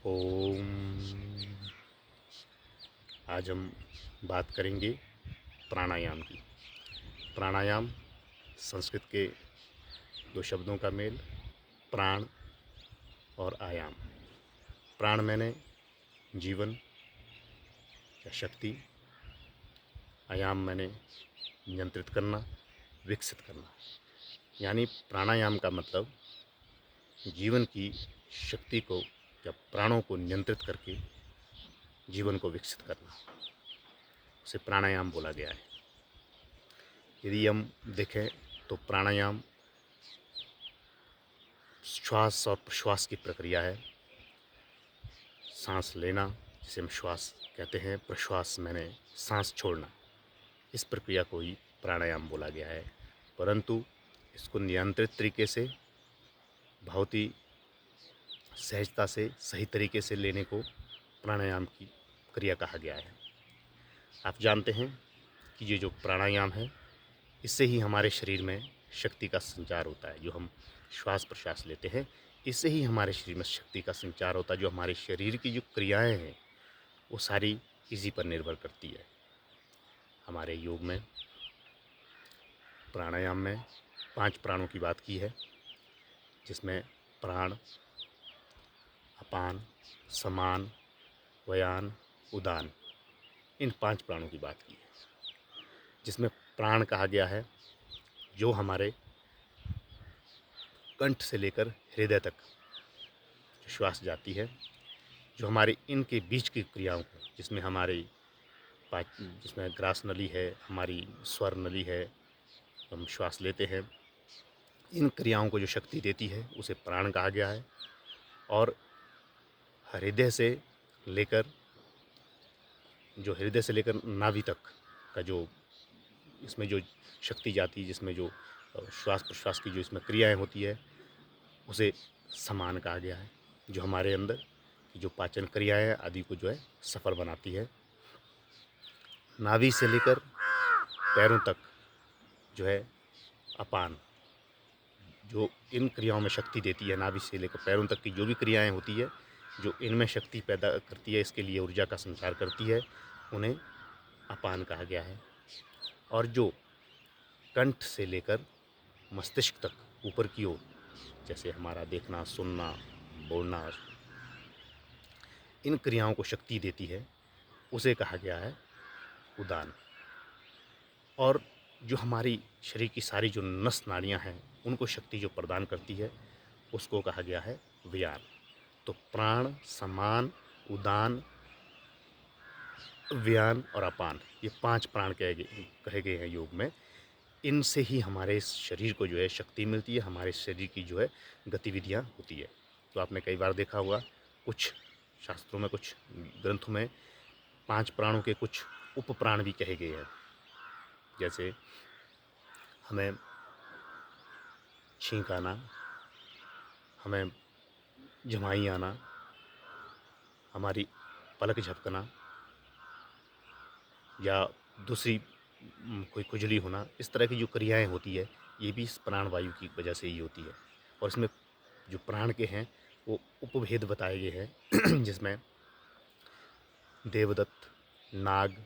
ओम। आज हम बात करेंगे प्राणायाम की। प्राणायाम संस्कृत के दो शब्दों का मेल, प्राण और आयाम। प्राण मैंने जीवन या शक्ति, आयाम मैंने नियंत्रित करना, विकसित करना। यानी प्राणायाम का मतलब जीवन की शक्ति को या प्राणों को नियंत्रित करके जीवन को विकसित करना, उसे प्राणायाम बोला गया है। यदि हम देखें तो प्राणायाम श्वास और प्रश्वास की प्रक्रिया है। सांस लेना जिसे हम श्वास कहते हैं, प्रश्वास मैंने सांस छोड़ना, इस प्रक्रिया को ही प्राणायाम बोला गया है। परंतु इसको नियंत्रित तरीके से, बहुत ही सहजता से, सही तरीके से लेने को प्राणायाम की क्रिया कहा गया है। आप जानते हैं कि ये जो प्राणायाम है, इससे ही हमारे शरीर में शक्ति का संचार होता है। जो हम श्वास प्रश्वास लेते हैं, इससे ही हमारे शरीर में शक्ति का संचार होता है। जो हमारे शरीर की जो क्रियाएं हैं, वो सारी इसी पर निर्भर करती है। हमारे योग में, प्राणायाम में 5 प्राणों की बात की है, जिसमें प्राण, अपान, समान, व्यान, उदान, इन 5 प्राणों की बात की है। जिसमें प्राण कहा गया है जो हमारे कंठ से लेकर हृदय तक जो श्वास जाती है, जो हमारे इनके बीच की क्रियाओं को, जिसमें हमारी जिसमें ग्रास नली है, हमारी स्वर नली है, हम श्वास लेते हैं, इन क्रियाओं को जो शक्ति देती है उसे प्राण कहा गया है। और हृदय से लेकर नाभि तक का जो इसमें जो शक्ति जाती है, जिसमें जो श्वास प्रश्वास की जो इसमें क्रियाएं होती है, उसे समान कहा गया है। जो हमारे अंदर की जो पाचन क्रियाएं आदि को जो है सफल बनाती है। नाभि से लेकर पैरों तक जो है अपान, जो इन क्रियाओं में शक्ति देती है। नाभि से लेकर पैरों तक की जो भी क्रियाएं होती है, जो इनमें शक्ति पैदा करती है, इसके लिए ऊर्जा का संचार करती है, उन्हें अपान कहा गया है। और जो कंठ से लेकर मस्तिष्क तक ऊपर की ओर, जैसे हमारा देखना, सुनना, बोलना, इन क्रियाओं को शक्ति देती है, उसे कहा गया है उदान। और जो हमारी शरीर की सारी जो नस नाड़ियाँ हैं, उनको शक्ति जो प्रदान करती है, उसको कहा गया है व्यान। तो प्राण, समान, उदान, व्यान और अपान, ये 5 प्राण कहे गए हैं योग में। इनसे ही हमारे शरीर को जो है शक्ति मिलती है, हमारे शरीर की जो है गतिविधियाँ होती है। तो आपने कई बार देखा होगा, कुछ शास्त्रों में, कुछ ग्रंथों में 5 प्राणों के कुछ उप प्राण भी कहे गए हैं। जैसे हमें छींक आना, हमें झमाई आना, हमारी पलक झपकना, या दूसरी कोई खुजली होना, इस तरह की जो क्रियाएं होती है, ये भी इस प्राण वायु की वजह से ही होती है। और इसमें जो प्राण के हैं वो उपभेद बताए गए हैं जिसमें देवदत्त, नाग,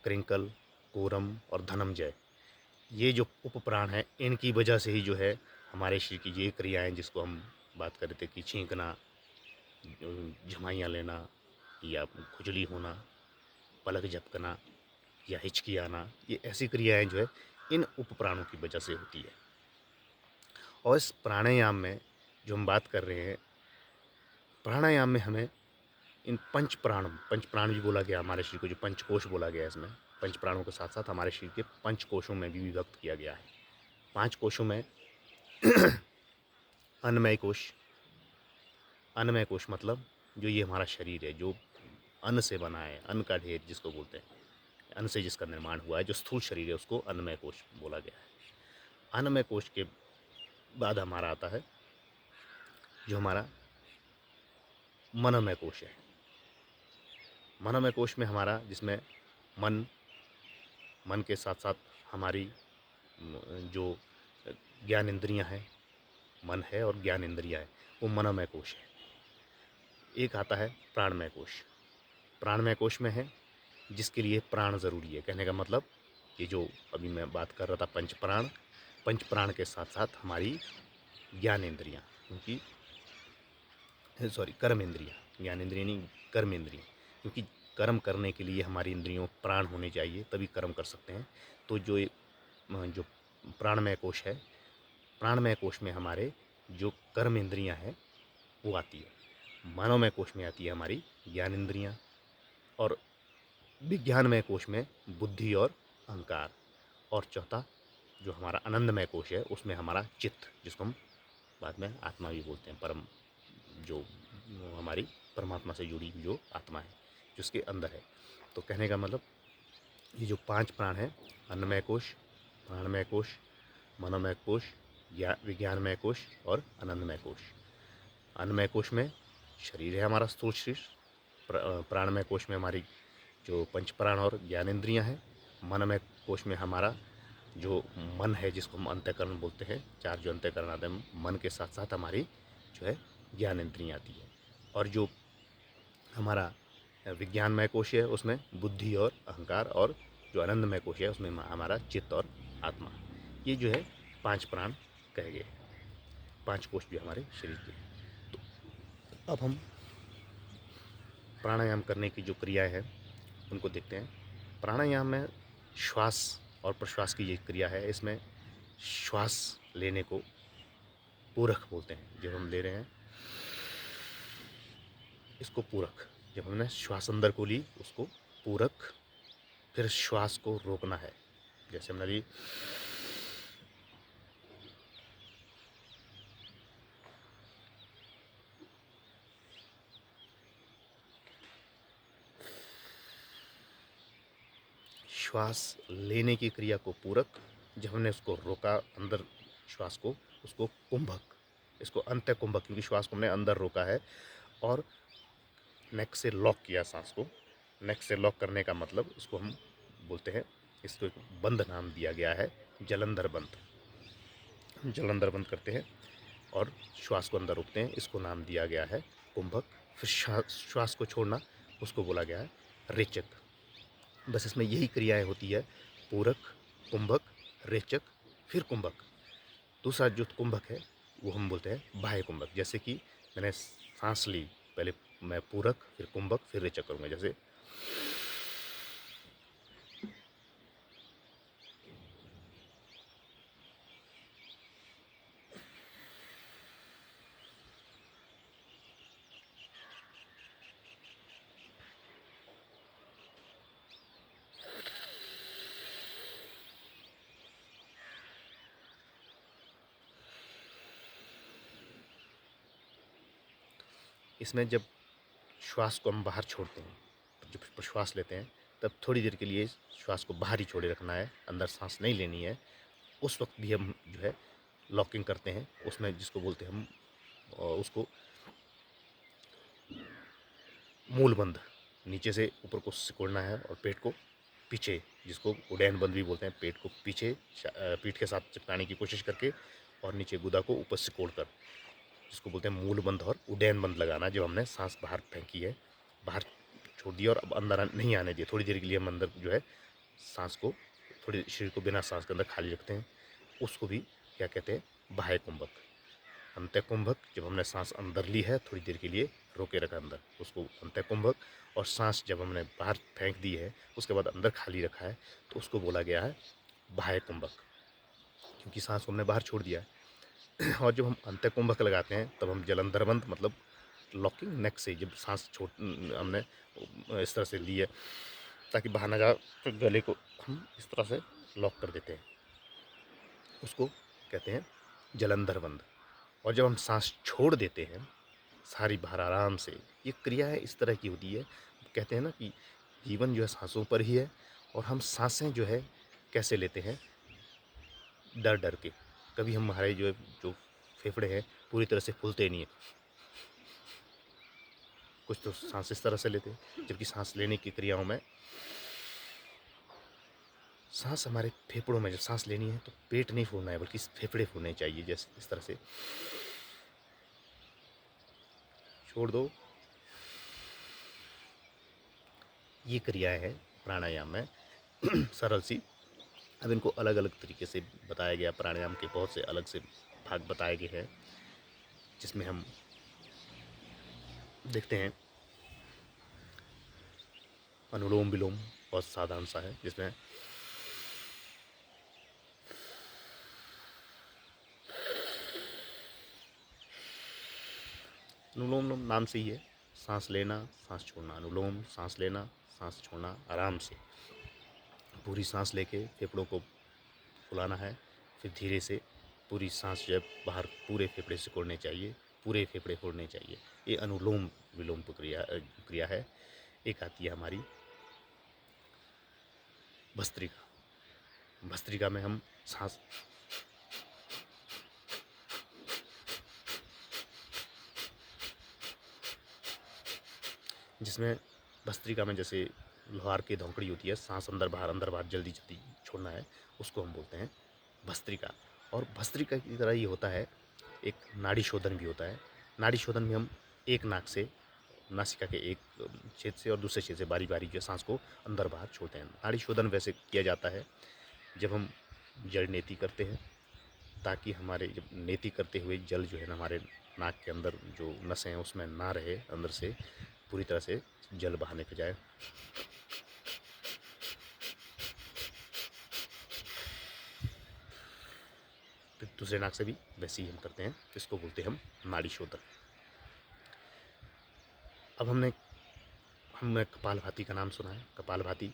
कृंकल, कोरम और धनंजय, ये जो उप प्राण हैं, इनकी वजह से ही जो है हमारे शरीर की ये क्रियाएं, जिसको हम बात कर रहे थे कि छींकना, झमाइयाँ लेना, या खुजली होना, पलक झपकना या हिचकी आना, ये ऐसी क्रियाएं जो है इन उप प्राणों की वजह से होती है। और इस प्राणायाम में जो हम बात कर रहे हैं, प्राणायाम में हमें इन पंच प्राण भी बोला गया, हमारे शरीर को जो पंचकोश बोला गया है, इसमें पंच प्राणों के साथ साथ हमारे शरीर के पंच कोशों में भी विभक्त किया गया है। 5 कोशों में अन्नमय कोश, अन्नमय कोश मतलब जो ये हमारा शरीर है, जो अन्न से बना है, अन्न का ढेर जिसको बोलते हैं, अन्न से जिसका निर्माण हुआ है, जो स्थूल शरीर है, उसको अन्नमय कोश बोला गया है। अन्नमय कोश के बाद हमारा आता है जो हमारा मनोमय कोश है। मनोमय कोश में हमारा, जिसमें मन के साथ साथ हमारी जो ज्ञान इंद्रियां हैं, मन है और ज्ञान इंद्रियां हैं, वो मनोमय कोश है। एक आता है प्राणमय कोश। प्राणमय कोश में है जिसके लिए प्राण ज़रूरी है। कहने का मतलब ये जो अभी मैं बात कर रहा था पंच प्राण के साथ साथ हमारी ज्ञानेंद्रियाँ, क्योंकि सॉरी कर्मेंद्रियाँ, ज्ञानेंद्रिय नहीं कर्मेंद्रिय, क्योंकि कर्म करने के लिए हमारी इंद्रियों प्राण होने चाहिए, तभी कर्म कर सकते हैं। तो जो प्राणमय कोश है, प्राणमय कोश में हमारे जो कर्मेंद्रियाँ हैं वो आती है। मनोमय कोश में आती है हमारी ज्ञानेंद्रियाँ, और विज्ञानमय कोश में बुद्धि और अहंकार, और चौथा जो हमारा आनंदमय कोश है उसमें हमारा चित्त, जिसको हम बाद में आत्मा भी बोलते हैं, परम जो हमारी परमात्मा से जुड़ी हुई जो आत्मा है जिसके अंदर है। तो कहने का मतलब ये जो 5 प्राण हैं, अन्नमय कोश, प्राणमय कोश, मनोमय कोश, विज्ञानमय कोश और आनंदमय कोश। अन्नमय कोश में शरीर है हमारा स्थूल शरीर, प्राणमय कोश में हमारी जो पंच प्राण और ज्ञानेंद्रियां हैं, मनमय कोश में हमारा जो मन है जिसको हम अंतःकरण बोलते हैं, 4 जो अंतःकरण आते हैं, मन के साथ साथ हमारी जो है ज्ञानेंद्रियां आती है। और जो हमारा विज्ञानमय कोश है उसमें बुद्धि और अहंकार, और जो आनंदमय कोश है उसमें हमारा चित्त और आत्मा। ये जो है 5 प्राण कहे गए, 5 कोश जो हमारे शरीर के। तो अब हम प्राणायाम करने की जो क्रियाएं हैं उनको देखते हैं। प्राणायाम में श्वास और प्रश्वास की ये क्रिया है, इसमें श्वास लेने को पूरक बोलते हैं। जब हम ले रहे हैं इसको पूरक, जब हमने श्वास अंदर को ली उसको पूरक, फिर श्वास को रोकना है। जैसे हमने ली श्वास लेने की क्रिया को पूरक, जब हमने उसको रोका अंदर श्वास को, उसको कुंभक, इसको अंत्य कुंभक, क्योंकि श्वास को हमने अंदर रोका है और नेक से लॉक किया सांस को। नेक से लॉक करने का मतलब उसको हम बोलते हैं, इसको एक बंद नाम दिया गया है, जलंधर बंद। हम जलंधर बंद करते हैं और श्वास को अंदर रोकते हैं, इसको नाम दिया गया है कुंभक। फिर श्वास को छोड़ना, उसको बोला गया है रेचक। बस इसमें यही क्रियाएं होती है, पूरक, कुंभक, रेचक, फिर कुंभक। दूसरा जो कुंभक है वो हम बोलते हैं बाह्य कुंभक। जैसे कि मैंने सांस ली, पहले मैं पूरक, फिर कुंभक, फिर रेचक करूँगा। जैसे इसमें जब श्वास को हम बाहर छोड़ते हैं, जब प्रश्वास लेते हैं तब थोड़ी देर के लिए श्वास को बाहर ही छोड़े रखना है, अंदर सांस नहीं लेनी है। उस वक्त भी हम जो है लॉकिंग करते हैं उसमें, जिसको बोलते हैं हम उसको मूल बंद, नीचे से ऊपर को सिकोड़ना है और पेट को पीछे, जिसको उडैन बंद भी बोलते हैं, पेट को पीछे पीठ के साथ चिपकाने की कोशिश करके और नीचे गुदा को ऊपर सिकोड़ कर, जिसको बोलते हैं मूल बंद और उडैन बंद लगाना। जब हमने सांस बाहर फेंकी है, बाहर छोड़ दिया और अब अंदर नहीं आने दिया, थोड़ी देर के लिए हम अंदर जो है सांस को, थोड़ी शरीर को बिना सांस के अंदर खाली रखते हैं, उसको भी क्या कहते हैं, बाह्य कुंभक। अंत्य कुंभक, जब हमने सांस अंदर ली है थोड़ी देर के लिए रोके रखा अंदर, उसको अंत्य कुंभक। और सांस जब हमने बाहर फेंक दी है उसके बाद अंदर खाली रखा है तो उसको बोला गया है बाह्य कुंभक, क्योंकि सांस को हमने बाहर छोड़ दिया है। और जब हम अंत्य कुंभक लगाते हैं तब हम जलंधर बंद, मतलब लॉकिंग नेक से, जब सांस छोड़ हमने इस तरह से ली है ताकि बाहर ना जाए तो गले को हम इस तरह से लॉक कर देते हैं, उसको कहते हैं जलंधर बंद। और जब हम सांस छोड़ देते हैं सारी बाहर आराम से, ये क्रिया है इस तरह की होती है। कहते हैं ना कि जीवन जो है सांसों पर ही है, और हम सांसें जो है कैसे लेते हैं, डर डर के। कभी हमारे जो फेफड़े हैं पूरी तरह से फूलते नहीं है, कुछ तो सांस इस तरह से लेते हैं, जबकि सांस लेने की क्रियाओं में सांस हमारे फेफड़ों में जब सांस लेनी है तो पेट नहीं फूलना है बल्कि फेफड़े फूलने चाहिए। जैसे इस तरह से छोड़ दो, ये क्रियाएं हैं प्राणायाम में सरल सी। अब इनको अलग अलग तरीके से बताया गया, प्राणायाम के बहुत से अलग से भाग बताए गए हैं, जिसमें हम देखते हैं अनुलोम विलोम बहुत साधारण सा है, जिसमें अनुलोम विलोम नाम से ही है, सांस लेना सांस छोड़ना, अनुलोम सांस लेना सांस छोड़ना आराम से, पूरी सांस लेके फेफड़ों को फुलाना है, फिर धीरे से पूरी सांस जब बाहर पूरे फेफड़े से छोड़ने चाहिए, पूरे फेफड़े छोड़ने चाहिए। ये अनुलोम विलोम क्रिया है। एक आती है हमारी भस्त्रिका। भस्त्रिका में हम सांस जिसमें भस्त्रिका में जैसे लोहार की धौंकड़ी होती है, सांस अंदर बाहर जल्दी जल्दी छोड़ना है, उसको हम बोलते हैं भस्त्रिका। और भस्त्रिका की तरह ये होता है, एक नाड़ी शोधन भी होता है। नाड़ी शोधन में हम एक नाक से, नासिका के एक छेद से और दूसरे छेद से बारी बारी जो सांस को अंदर बाहर छोड़ते हैं। नाड़ी शोधन वैसे किया जाता है जब हम जल नेति करते हैं, ताकि हमारे जब नेति करते हुए जल जो है ना हमारे नाक के अंदर जो नसें हैं उसमें ना रहे, अंदर से पूरी तरह से जल बहाने के जाए। फिर दूसरे नाक से भी वैसे ही हम करते हैं, इसको बोलते हैं हम नाड़ी शोधन। अब हमने कपालभाति का नाम सुना है। कपालभाति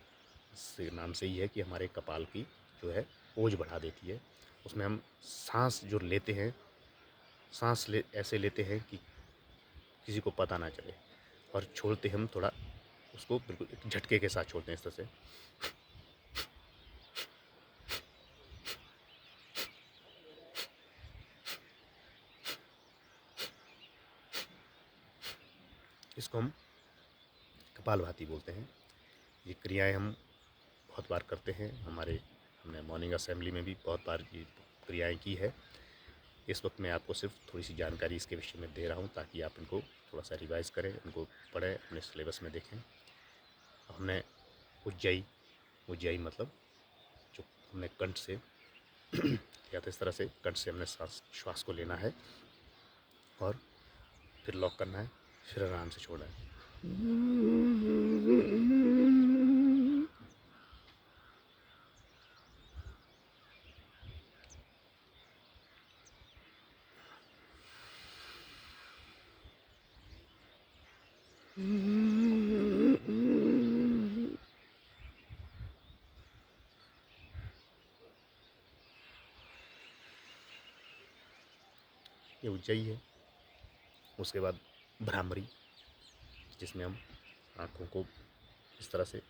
से नाम से ही है कि हमारे कपाल की जो है ओज बढ़ा देती है। उसमें हम सांस जो लेते हैं, ऐसे लेते हैं कि किसी को पता ना चले, और छोड़ते हम थोड़ा उसको बिल्कुल एक झटके के साथ छोड़ते हैं इस तरह से। इसको हम कपालभाति बोलते हैं। ये क्रियाएं हम बहुत बार करते हैं, हमने मॉर्निंग असेंबली में भी बहुत बार ये क्रियाएं की है। इस वक्त मैं आपको सिर्फ थोड़ी सी जानकारी इसके विषय में दे रहा हूँ, ताकि आप इनको थोड़ा सा रिवाइज करें, इनको पढ़ें, अपने सिलेबस में देखें। हमने उज्जाई मतलब जो हमने कंठ से या तो इस तरह से कंठ से हमने श्वास को लेना है और फिर लॉक करना है, फिर आराम से छोड़ना है। ये उज्जाई है। उसके बाद भ्रामरी, जिसमें हम आँखों को इस तरह से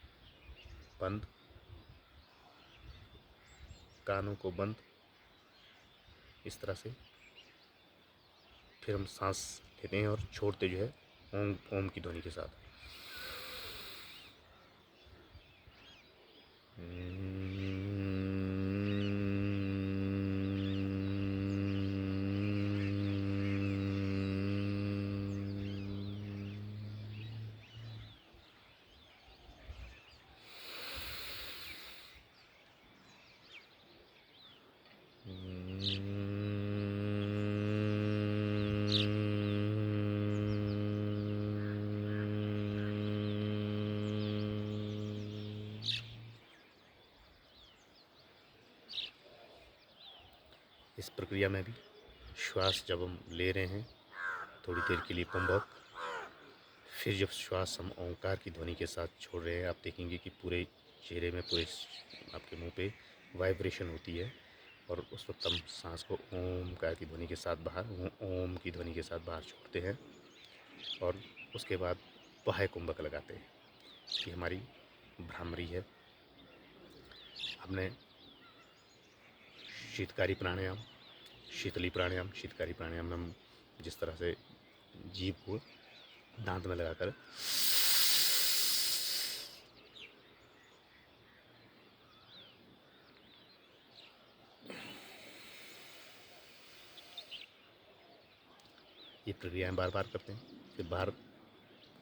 बंद, कानों को बंद, इस तरह से फिर हम सांस लेते हैं और छोड़ते जो है ओम ओम की ध्वनि के साथ। इस प्रक्रिया में भी श्वास जब हम ले रहे हैं थोड़ी देर के लिए कुंभक, फिर जब श्वास हम ओंकार की ध्वनि के साथ छोड़ रहे हैं, आप देखेंगे कि पूरे चेहरे में, पूरे आपके मुंह पे वाइब्रेशन होती है, और उस वक्त हम सांस को ओमकार की ध्वनि के साथ ओम की ध्वनि के साथ बाहर छोड़ते हैं, और उसके बाद बाह्य कुंभक लगाते हैं। ये हमारी भ्रामरी है। हमने शीतकारी प्राणायाम, शीतकारी प्राणायाम में हम जिस तरह से जीभ को दांत में लगाकर ये प्रक्रियाएं बार बार करते हैं। फिर बाहर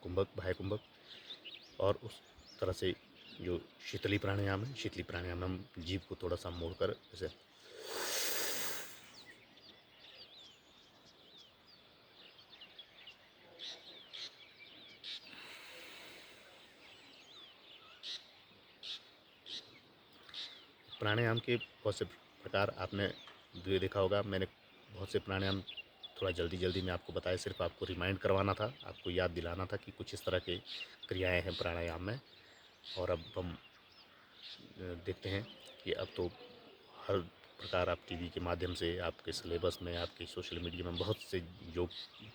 कुंभक, बाह्य कुंभक, और तरह से जो शीतली प्राणायाम है, शीतली प्राणायाम में हम जीभ को थोड़ा सा मोड़कर जैसे प्राणायाम के बहुत से प्रकार आपने देखा होगा। मैंने बहुत से प्राणायाम थोड़ा जल्दी जल्दी में आपको बताया, सिर्फ आपको रिमाइंड करवाना था, आपको याद दिलाना था कि कुछ इस तरह की क्रियाएं हैं प्राणायाम में। और अब हम देखते हैं कि अब तो हर प्रकार आप टीवी के माध्यम से, आपके सिलेबस में, आपके सोशल मीडिया में बहुत से योग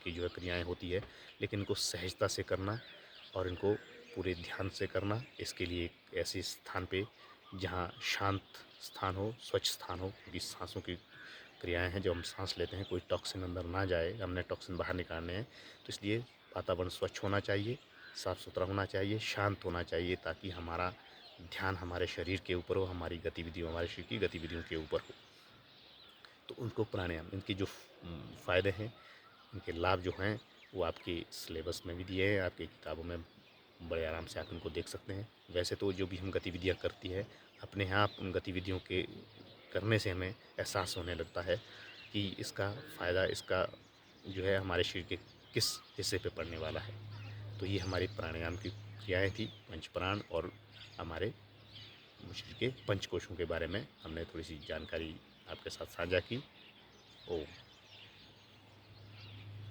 की जो है क्रियाएं होती है, लेकिन इनको सहजता से करना और इनको पूरे ध्यान से करना, इसके लिए एक ऐसे स्थान पे जहाँ शांत स्थान हो, स्वच्छ स्थान हो, क्योंकि सांसों की क्रियाएं हैं, जब हम सांस लेते हैं कोई टॉक्सिन अंदर ना जाए, हमने टॉक्सिन बाहर निकालने हैं, तो इसलिए वातावरण स्वच्छ होना चाहिए, साफ़ सुथरा होना चाहिए, शांत होना चाहिए, ताकि हमारा ध्यान हमारे शरीर के ऊपर हो, हमारी गतिविधियों, हमारे शरीर की गतिविधियों के ऊपर हो। तो उनको प्राणायाम, इनके जो फ़ायदे हैं, इनके लाभ जो हैं, वो आपके सिलेबस में भी दिए हैं, आपकी किताबों में बड़े आराम से आप इनको देख सकते हैं। वैसे तो जो भी हम गतिविधियाँ करती है, अपने आप उन गतिविधियों के करने से हमें एहसास होने लगता है कि इसका फ़ायदा, इसका जो है हमारे शरीर के किस हिस्से पे पड़ने वाला है। तो ये हमारी प्राणायाम की क्रियाएँ थी, पंचप्राण, और हमारे शरीर के पंचकोशों के बारे में हमने थोड़ी सी जानकारी आपके साथ साझा की। ओम।